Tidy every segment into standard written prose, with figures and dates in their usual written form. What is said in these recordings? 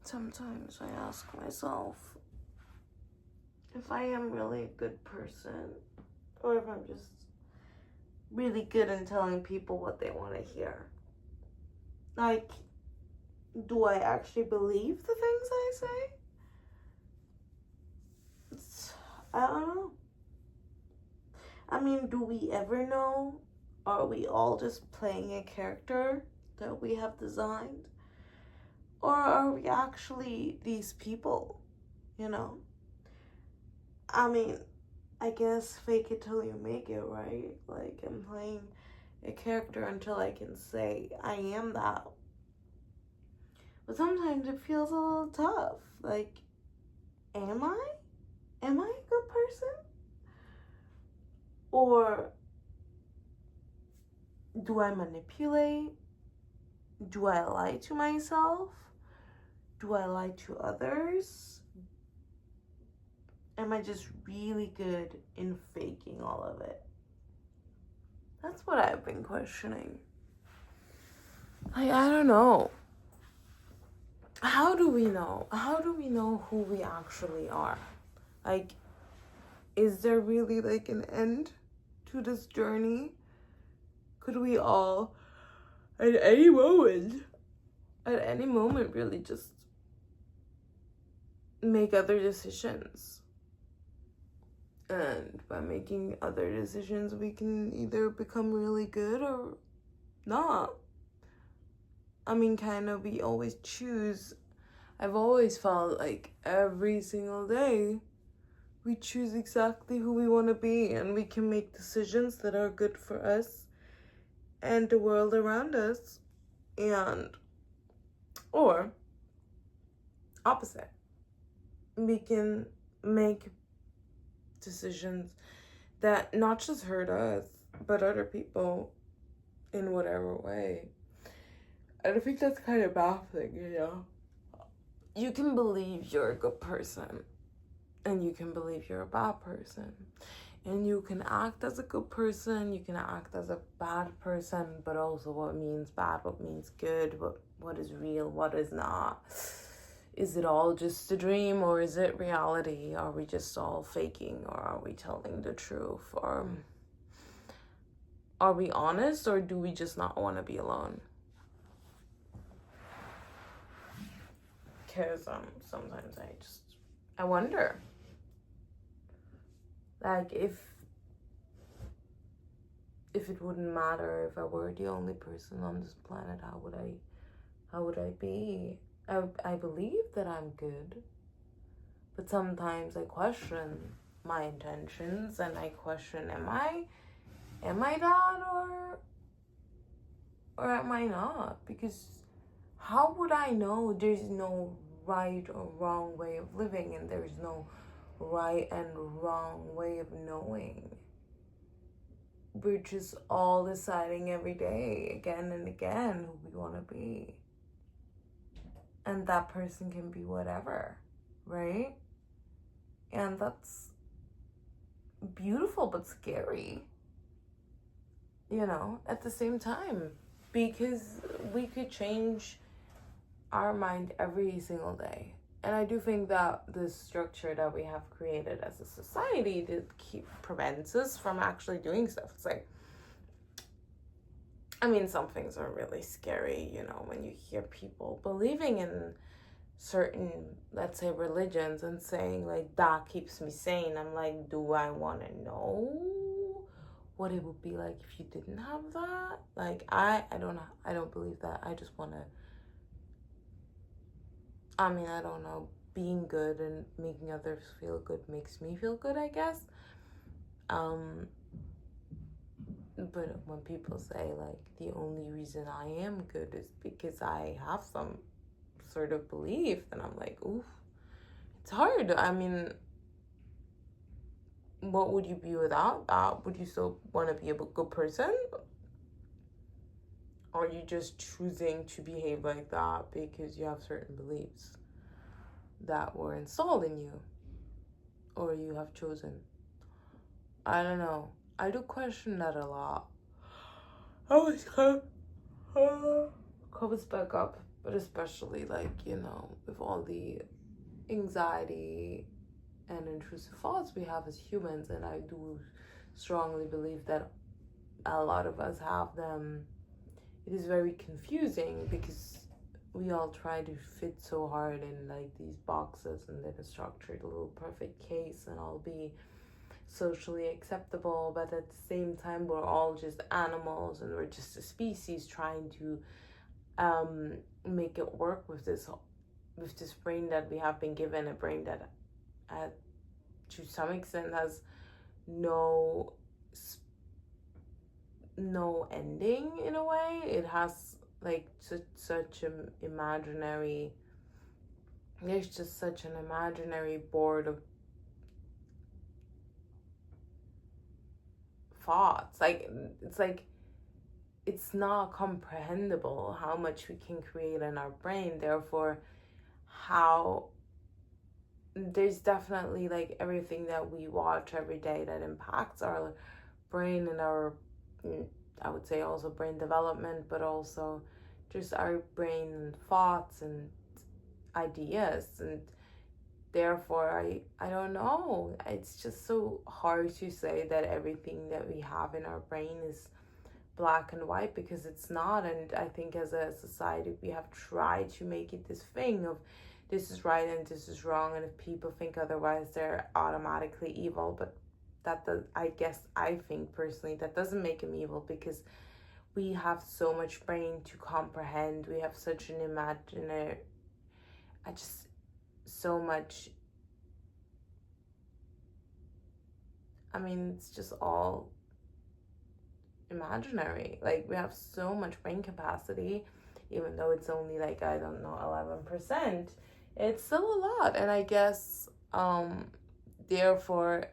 Sometimes I ask myself if I am really a good person or if I'm just really good in telling people what they want to hear. Like, do I actually believe the things I say? I don't know. I mean, do we ever know? Are we all just playing a character that we have designed? Or are we actually these people, you know? I mean, I guess fake it till you make it, right? Like, I'm playing a character until I can say I am that. But sometimes it feels a little tough. Like, am I? Am I a good person? Or do I manipulate? Do I lie to myself? Do I lie to others? Am I just really good in faking all of it? That's what I've been questioning. Like, I don't know. How do we know? How do we know who we actually are? Like, is there really like an end to this journey? Could we all, at any moment really just make other decisions? And by making other decisions, we can either become really good or not. I mean, kind of, we always choose. I've always felt like every single day, we choose exactly who we want to be, and we can make decisions that are good for us and the world around us. And, or, opposite. We can make decisions that not just hurt us, but other people in whatever way. And I think that's kind of baffling, you know? You can believe you're a good person, and you can believe you're a bad person. And you can act as a good person, you can act as a bad person, but also what means bad, what means good, what is real, what is not. Is it all just a dream, or is it reality? Are we just all faking, or are we telling the truth? Or are we honest, or do we just not want to be alone? Because sometimes I wonder, like, if it wouldn't matter if I were the only person on this planet, how would I be? I believe that I'm good, but sometimes I question my intentions, and I question, am I that, or am I not? Because how would I know? There's no right or wrong way of living, and there's no right and wrong way of knowing. We're just all deciding every day, again and again, who we want to be. And that person can be whatever, right? And that's beautiful but scary, you know, at the same time, because we could change our mind every single day. And I do think that the structure that we have created as a society that prevents us from actually doing stuff. It's like, I mean, some things are really scary, you know, when you hear people believing in certain, let's say, religions and saying, like, that keeps me sane. I'm like, do I want to know what it would be like if you didn't have that? Like, I don't believe that. I just want to, I mean, I don't know, being good and making others feel good makes me feel good, I guess. But when people say, like, the only reason I am good is because I have some sort of belief, then I'm like, oof, it's hard. I mean, what would you be without that? Would you still want to be a good person? Or are you just choosing to behave like that because you have certain beliefs that were installed in you, or you have chosen? I don't know. I do question that a lot. Always comes back up But especially, like, you know, with all the anxiety and intrusive thoughts we have as humans, and I do strongly believe that a lot of us have them, it is very confusing because we all try to fit so hard in like these boxes and then a structured little perfect case and all be socially acceptable, but at the same time we're all just animals and we're just a species trying to make it work with this brain that we have been given, a brain that to some extent has no ending in a way. It has like such an imaginary, there's just such an imaginary board of thoughts. Like it's not comprehensible how much we can create in our brain. Therefore, how there's definitely like everything that we watch every day that impacts our brain and our, I would say also brain development, but also just our brain and thoughts and ideas. And therefore I don't know, it's just so hard to say that everything that we have in our brain is black and white, because it's not. And I think as a society we have tried to make it this thing of this is right and this is wrong, and if people think otherwise they're automatically evil. But that does, I guess, I think personally that doesn't make them evil, because we have so much brain to comprehend. We have such an imaginary, so much, I mean, it's just all imaginary. Like we have so much brain capacity, even though it's only like, I don't know, 11%, it's still a lot. And I guess therefore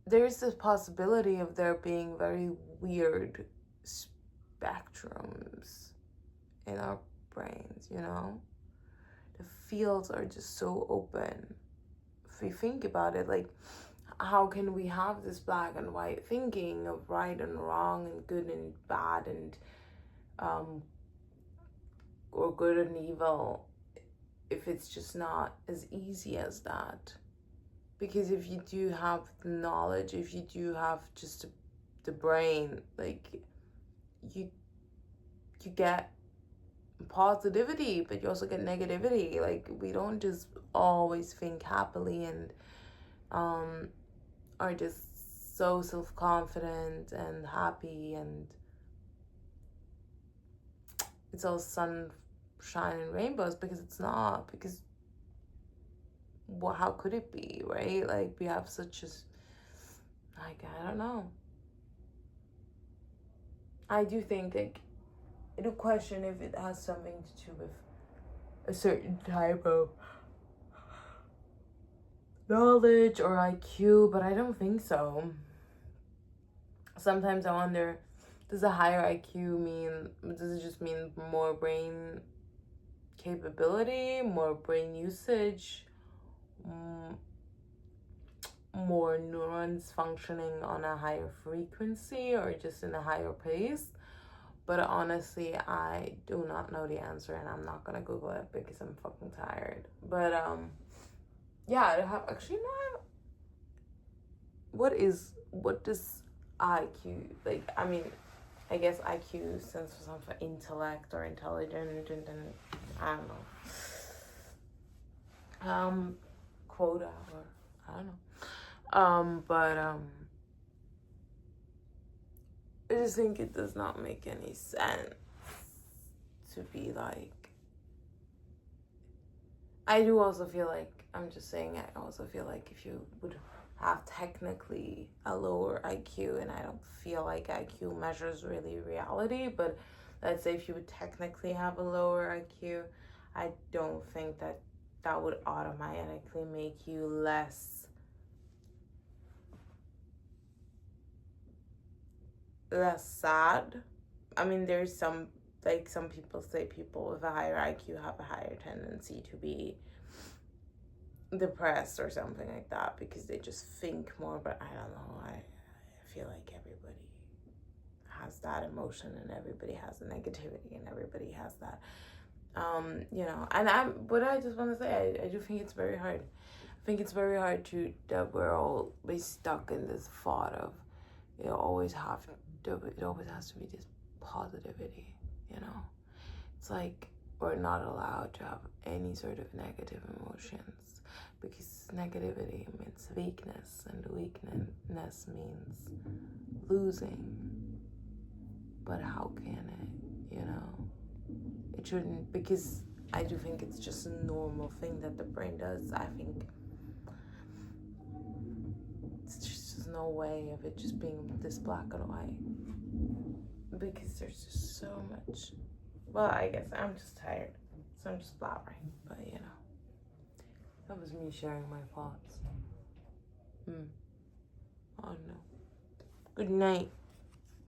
there's this possibility of there being very weird spectrums in our brains, you know? The fields are just so open. If we think about it, like, how can we have this black and white thinking of right and wrong and good and bad and or good and evil, if it's just not as easy as that? Because if you do have the knowledge, if you do have just the brain, like you get positivity, but you also get negativity. Like we don't just always think happily and are just so self-confident and happy and it's all sunshine and rainbows, because it's not. Because well, how could it be, right? Like we have such a, like, I don't know. I do think, like, I do question if it has something to do with a certain type of knowledge or IQ, but I don't think so. Sometimes I wonder, does a higher IQ mean, does it just mean more brain capability, more brain usage, more neurons functioning on a higher frequency or just in a higher pace? But honestly, I do not know the answer, and I'm not gonna Google it because I'm fucking tired. But yeah, I have actually not. What does IQ, like? I mean, I guess IQ stands for something for intellect or intelligent, and I don't know. Quota or I don't know. But I just think it does not make any sense to be like. I do also feel like, I'm just saying, I also feel like if you would have technically a lower IQ, and I don't feel like IQ measures really reality, but let's say if you would technically have a lower IQ, I don't think that that would automatically make you less sad. I mean, there's some, like, some people say people with a higher IQ have a higher tendency to be depressed or something like that because they just think more. But I don't know, I feel like everybody has that emotion, and everybody has the negativity, and everybody has that. You know, and I just want to say, I do think it's very hard. I think it's very hard that we're always stuck in this thought of it always has to be this positivity, you know. It's like we're not allowed to have any sort of negative emotions, because negativity means weakness, and weakness means losing. But how can it, you know? It shouldn't, because I do think it's just a normal thing that the brain does. I think it's just, there's no way of it just being this black and white, because there's just so much. Well, I guess I'm just tired, so I'm just blabbering, but you know, that was me sharing my thoughts. Oh no. Good night.